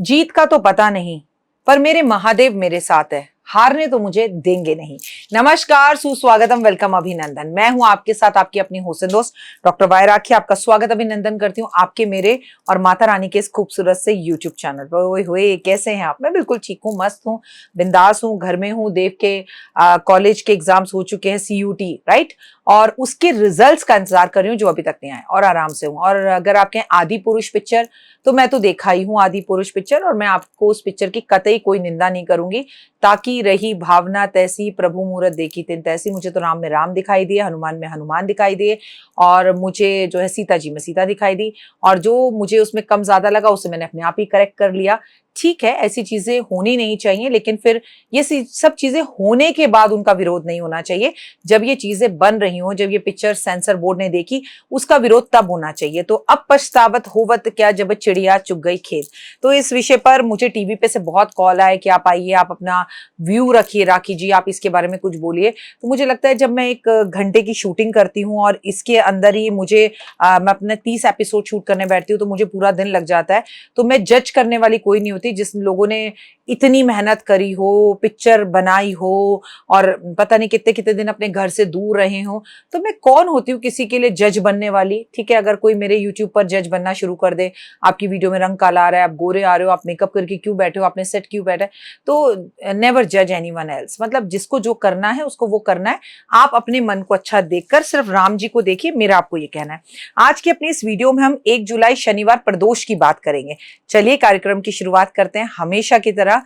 जीत का तो पता नहीं, पर मेरे महादेव मेरे साथ है, हारने तो मुझे देंगे नहीं। नमस्कार, सुस्वागतम, वेलकम, अभिनंदन। मैं हूं आपके साथ आपकी अपनी होस्ट दोस्त डॉक्टर वाय राखी। आपका स्वागत अभिनंदन करती हूं आपके, मेरे और माता रानी के इस खूबसूरत से यूट्यूब चैनल पर। ओए होए, कैसे हैं आप? मैं बिल्कुल ठीक हूँ, मस्त हूँ, बिंदास हूँ, घर में हूँ। देव के कॉलेज के एग्जाम्स हो चुके हैं, CUT, राइट, और उसके रिजल्ट्स का इंतजार कर रही हूँ जो अभी तक नहीं आए, और आराम से हूँ। और अगर आप कहें आदि पुरुष पिक्चर, तो मैं तो देखा ही हूँ आदि पुरुष पिक्चर, और मैं आपको उस पिक्चर की कतई कोई निंदा नहीं करूंगी। ताकि रही भावना तैसी, प्रभु मूरत देखी तिन तैसी। मुझे तो राम में राम दिखाई दिए, हनुमान में हनुमान दिखाई दिए, और मुझे जो है सीता जी में सीता दिखाई दी। और जो मुझे उसमें कम ज्यादा लगा उसे मैंने अपने आप ही करेक्ट कर लिया। ठीक है, ऐसी चीजें होनी नहीं चाहिए, लेकिन फिर ये सब चीजें होने के बाद उनका विरोध नहीं होना चाहिए। जब ये चीजें बन रही हो, जब ये पिक्चर सेंसर बोर्ड ने देखी, उसका विरोध तब होना चाहिए। तो अब पछतावत होवत क्या, जब चिड़िया चुग गई खेत। तो इस विषय पर मुझे टीवी पे से बहुत कॉल आए कि आप आइए, आप अपना व्यू रखिए, राखी जी आप इसके बारे में कुछ बोलिए। तो मुझे लगता है जब मैं 1 घंटे की शूटिंग करती हूँ और इसके अंदर ही मुझे मैं अपने 30 एपिसोड शूट करने बैठती हूँ, तो मुझे पूरा दिन लग जाता है। तो मैं जज करने वाली कोई नहीं होती। जिस लोगों ने इतनी मेहनत करी हो, पिक्चर बनाई हो, और पता नहीं कितने कितने दिन अपने घर से दूर रहे हो, तो मैं कौन होती हूँ किसी के लिए जज बनने वाली। ठीक है, अगर कोई मेरे यूट्यूब पर जज बनना शुरू कर दे, आपकी वीडियो में रंग काला आ रहा है, आप गोरे आ रहे हो, आप मेकअप करके क्यों बैठे हो, आपने सेट क्यों बैठा है, तो नेवर जज एनीवन एल्स। मतलब जिसको जो करना है उसको वो करना है। आप अपने मन को अच्छा देखकर सिर्फ राम जी को देखिए, मेरा आपको ये कहना है। आज की अपनी इस वीडियो में हम 1 जुलाई शनिवार प्रदोष की बात करेंगे। चलिए कार्यक्रम की शुरुआत करते हैं, हमेशा की तरह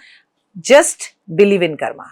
जस्ट बिलीव इन कर्मा।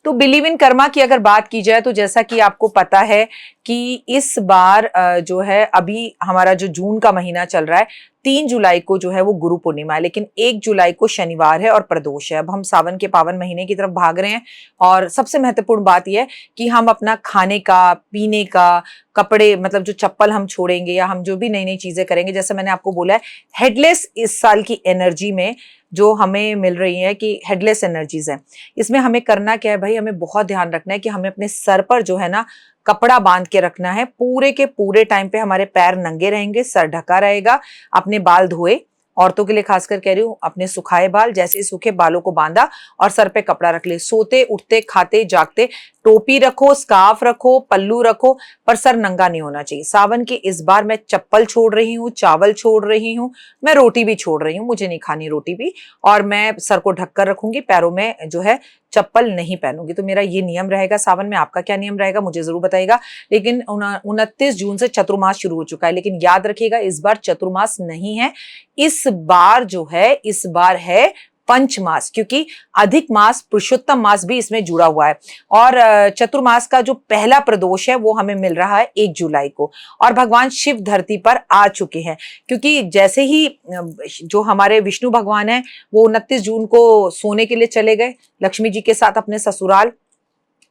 तो बिलीव इन कर्मा की अगर बात की जाए, तो जैसा कि आपको पता है कि इस बार जो है अभी हमारा जो जून का महीना चल रहा है, 3 जुलाई को जो है वो गुरु पूर्णिमा है, लेकिन 1 जुलाई को शनिवार है और प्रदोष है। अब हम सावन के पावन महीने की तरफ भाग रहे हैं, और सबसे महत्वपूर्ण बात यह है कि हम अपना खाने का, पीने का, कपड़े, मतलब जो चप्पल हम छोड़ेंगे या हम जो भी नई नई चीजें करेंगे, जैसे मैंने आपको बोला है, हेडलेस इस साल की एनर्जी में जो हमें मिल रही है कि हेडलेस एनर्जीज है, इसमें हमें करना क्या है भाई, हमें बहुत ध्यान रखना है कि हमें अपने सर पर जो है ना कपड़ा बांध के रखना है। पूरे के पूरे टाइम पे हमारे पैर नंगे रहेंगे, सर ढका रहेगा। अपने बाल धोए, औरतों के लिए खासकर कह रही हूँ, अपने सुखाए बाल, जैसे सूखे बालों को बांधा और सर पे कपड़ा रख ले। सोते उठते खाते जागते टोपी रखो, स्कार्फ रखो, पल्लू रखो, पर सर नंगा नहीं होना चाहिए। सावन के इस बार मैं चप्पल छोड़ रही हूँ, चावल छोड़ रही हूँ, मैं रोटी भी छोड़ रही हूँ, मुझे नहीं खानी रोटी भी, और मैं सर को ढककर रखूंगी, पैरों में जो है चप्पल नहीं पहनूंगी। तो मेरा ये नियम रहेगा सावन में। आपका क्या नियम रहेगा मुझे जरूर बताइएगा। लेकिन 29 जून से चतुर्मास शुरू हो चुका है, लेकिन याद रखिएगा इस बार चतुर्मास नहीं है, इस बार जो है, इस बार है पंचमास, क्योंकि अधिक मास, पुरुषोत्तम मास भी इसमें जुड़ा हुआ है। और चतुर्मास का जो पहला प्रदोष है वो हमें मिल रहा है 1 जुलाई को, और भगवान शिव धरती पर आ चुके हैं। क्योंकि जैसे ही जो हमारे विष्णु भगवान है वो 29 जून को सोने के लिए चले गए लक्ष्मी जी के साथ अपने ससुराल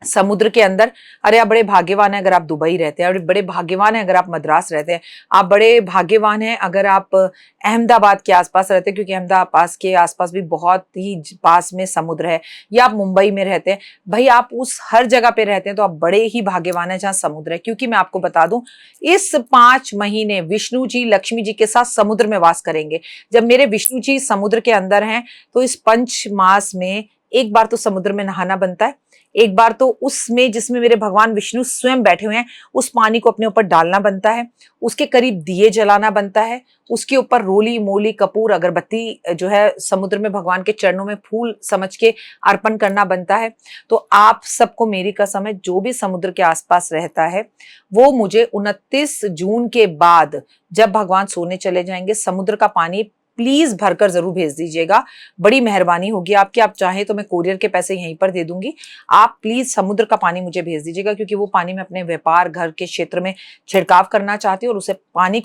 समुद्र के अंदर। अरे आप बड़े भाग्यवान हैं अगर आप दुबई रहते हैं, और बड़े भाग्यवान हैं अगर आप मद्रास रहते हैं, आप बड़े भाग्यवान हैं अगर आप अहमदाबाद के आसपास रहते हैं, क्योंकि अहमदाबाद के आसपास भी बहुत ही पास में समुद्र है, या आप मुंबई में रहते हैं, भाई आप उस हर जगह पे रहते हैं तो आप बड़े ही भाग्यवान हैं जहां समुद्र है। क्योंकि मैं आपको बता दूं, इस 5 महीने विष्णु जी लक्ष्मी जी के साथ समुद्र में वास करेंगे। जब मेरे विष्णु जी समुद्र के अंदर हैं, तो इस पंच मास में एक बार तो समुद्र में नहाना बनता है, एक बार तो उसमें जिसमें मेरे भगवान विष्णु स्वयं बैठे हुए हैं उस पानी को अपने ऊपर डालना बनता है, उसके करीब दिए जलाना बनता है, उसके ऊपर रोली मोली कपूर अगरबत्ती जो है समुद्र में भगवान के चरणों में फूल समझ के अर्पण करना बनता है। तो आप सबको मेरी कसम है, जो भी समुद्र के आसपास रहता है वो मुझे 29 जून के बाद जब भगवान सोने चले जाएंगे, समुद्र का पानी प्लीज भरकर जरूर भेज दीजिएगा, बड़ी मेहरबानी होगी आपकी। आप चाहें तो मैं कोरियर के पैसे यहीं पर दे दूंगी, आप प्लीज समुद्र का पानी मुझे भेज दीजिएगा, क्योंकि वो पानी मैं अपने व्यापार घर के क्षेत्र में छिड़काव करना चाहती हूँ, और उसे पानी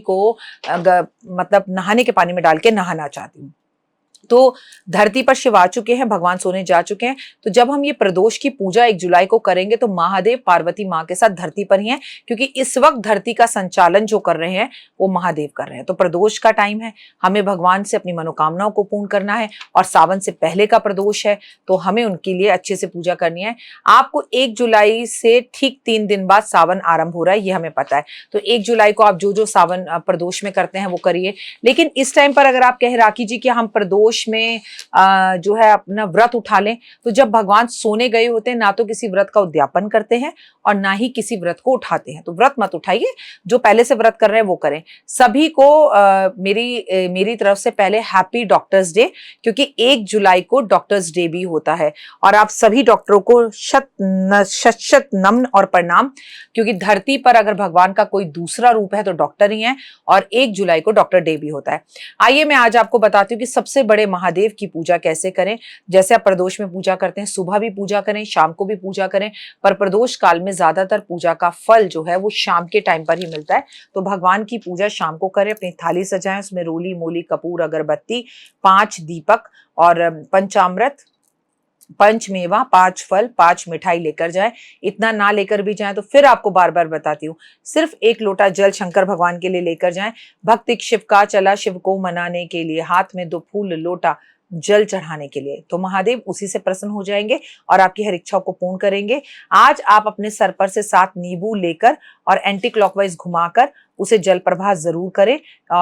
को मतलब नहाने के पानी में डाल के नहाना चाहती हूँ। तो धरती पर शिव आ चुके हैं, भगवान सोने जा चुके हैं। तो जब हम ये प्रदोष की पूजा 1 जुलाई को करेंगे तो महादेव पार्वती माँ के साथ धरती पर ही हैं, क्योंकि इस वक्त धरती का संचालन जो कर रहे हैं वो महादेव कर रहे हैं। तो प्रदोष का टाइम है, हमें भगवान से अपनी मनोकामनाओं को पूर्ण करना है और सावन से पहले का प्रदोष है, तो हमें उनके लिए अच्छे से पूजा करनी है। आपको 1 जुलाई से ठीक 3 दिन बाद सावन आरंभ हो रहा है, ये हमें पता है। तो 1 जुलाई को आप जो जो सावन प्रदोष में करते हैं वो करिए। लेकिन इस टाइम पर अगर आप कह राखी जी कि हम प्रदोष में जो है अपना व्रत उठा लें, तो जब भगवान सोने गए होते हैं ना तो किसी व्रत का उद्यापन करते हैं और ना ही किसी व्रत को उठाते हैं। तो व्रत मत उठाइए, जो पहले से व्रत कर रहे हैं वो करें। सभी को मेरी तरफ से पहले हैप्पी डॉक्टर्स डे, क्योंकि 1 जुलाई को डॉक्टर्स डे भी होता है और आप सभी डॉक्टरों को शत शत नमन और प्रणाम, क्योंकि धरती पर अगर भगवान का कोई दूसरा रूप है तो डॉक्टर ही है और 1 जुलाई को डॉक्टर डे भी होता है। आइए मैं आज आपको बताती हूँ कि सबसे बड़े महादेव की पूजा कैसे करें। जैसे आप प्रदोष में पूजा करते हैं, सुबह भी पूजा करें, शाम को भी पूजा करें, पर प्रदोष काल में ज्यादातर पूजा का फल जो है वो शाम के टाइम पर ही मिलता है। तो भगवान की पूजा शाम को करें, अपनी थाली सजाएं, उसमें रोली मूली कपूर अगरबत्ती 5 दीपक और पंचामृत 5 मेवा 5 फल 5 मिठाई लेकर जाए। इतना ना लेकर भी जाए तो फिर आपको बार बार बताती हूँ, सिर्फ 1 लोटा जल शंकर भगवान के लिए लेकर जाएं। भक्ति शिव का चला शिव को मनाने के लिए, हाथ में 2 फूल लोटा जल चढ़ाने के लिए, तो महादेव उसी से प्रसन्न हो जाएंगे और आपकी हर इच्छाओं को पूर्ण करेंगे। आज आप अपने सर पर से 7 नींबू लेकर और एंटी क्लॉकवाइज घुमाकर उसे जल प्रवाह जरूर करें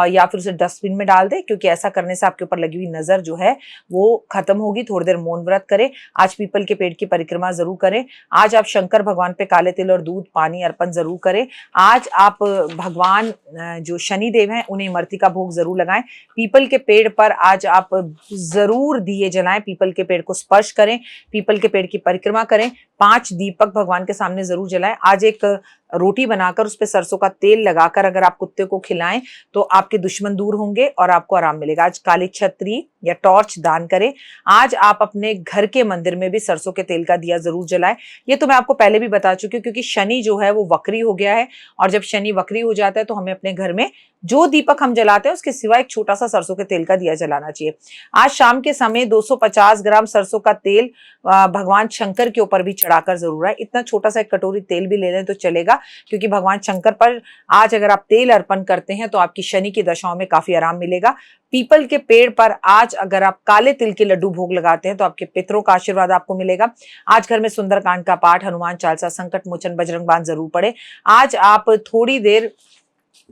या फिर उसे डस्टबिन में डाल दें, क्योंकि ऐसा करने से आपके ऊपर लगी हुई नजर जो है वो खत्म होगी। थोड़ी देर मौन व्रत करें। आज पीपल के पेड़ की परिक्रमा जरूर करें। आज आप शंकर भगवान पे काले तिल और दूध पानी अर्पण जरूर करें। आज आप भगवान जो शनि देव हैं उन्हें इमरती का भोग जरूर लगाएं। पीपल के पेड़ पर आज आप जरूर दिए जलाएं, पीपल के पेड़ को स्पर्श करें, पीपल के पेड़ की परिक्रमा करें, 5 दीपक भगवान के सामने जरूर जलाएं। आज एक रोटी बनाकर उस पर सरसों का तेल लगाकर अगर आप कुत्ते को खिलाएं तो आपके दुश्मन दूर होंगे और आपको आराम मिलेगा। आज काली छतरी या टॉर्च दान करें। आज आप अपने घर के मंदिर में भी सरसों के तेल का दिया जरूर जलाएं। ये तो मैं आपको पहले भी बता चुकी हूँ, क्योंकि शनि जो है वो वक्री हो गया है और जब शनि वक्री हो जाता है तो हमें अपने घर में जो दीपक हम जलाते हैं उसके सिवा एक छोटा सा सरसों के तेल का दिया जलाना चाहिए। आज शाम के समय 250 ग्राम सरसों का तेल भगवान शंकर के ऊपर भी चढ़ाकर जरूर आए। इतना छोटा सा एक कटोरी तेल भी ले लें तो चलेगा, क्योंकि भगवान शंकर पर आज अगर आप तेल अर्पण करते हैं तो आपकी शनि की दशाओं में काफी आराम मिलेगा। पीपल के पेड़ पर आज अगर आप काले तिल के लड्डू भोग लगाते हैं तो आपके पितरों का आशीर्वाद आपको मिलेगा। आज घर में सुंदरकांड का पाठ, हनुमान चालीसा, संकट मोचन, बजरंग बाण जरूर पढ़े। आज आप थोड़ी देर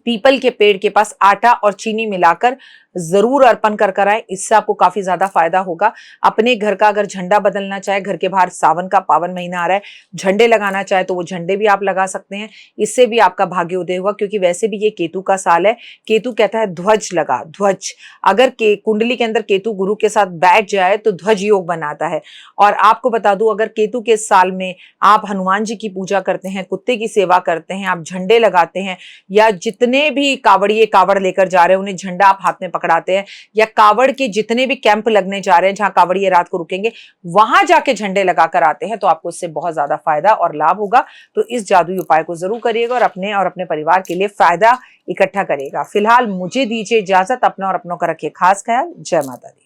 पीपल के पेड़ के पास आटा और चीनी मिलाकर जरूर अर्पण कर आए, इससे आपको काफी ज्यादा फायदा होगा। अपने घर का अगर झंडा बदलना चाहे, घर के बाहर सावन का पावन महीना आ रहा है, झंडे लगाना चाहे तो वो झंडे भी आप लगा सकते हैं। इससे भी आपका भाग्य उदय होगा, क्योंकि वैसे भी ये केतु का साल है। केतु कहता है ध्वज लगा, ध्वज अगर कुंडली के अंदर केतु गुरु के साथ बैठ जाए तो ध्वज योग बनाता है। और आपको बता दूं, अगर केतु के साल में आप हनुमान जी की पूजा करते हैं, कुत्ते की सेवा करते हैं, आप झंडे लगाते हैं, या जितने भी कावड़िए कावड़ लेकर जा रहे हैं उन्हें झंडा आप हाथ में पकड़ाते हैं, या कावड़ के जितने भी कैंप लगने जा रहे हैं जहां कावड़िए रात को रुकेंगे वहां जाके झंडे लगाकर आते हैं, तो आपको इससे बहुत ज्यादा फायदा और लाभ होगा। तो इस जादुई उपाय को जरूर करिएगा और अपने परिवार के लिए फायदा इकट्ठा करिएगा। फिलहाल मुझे दीजिए इजाजत। अपना और अपनों का रखिए खास ख्याल। जय माता दी।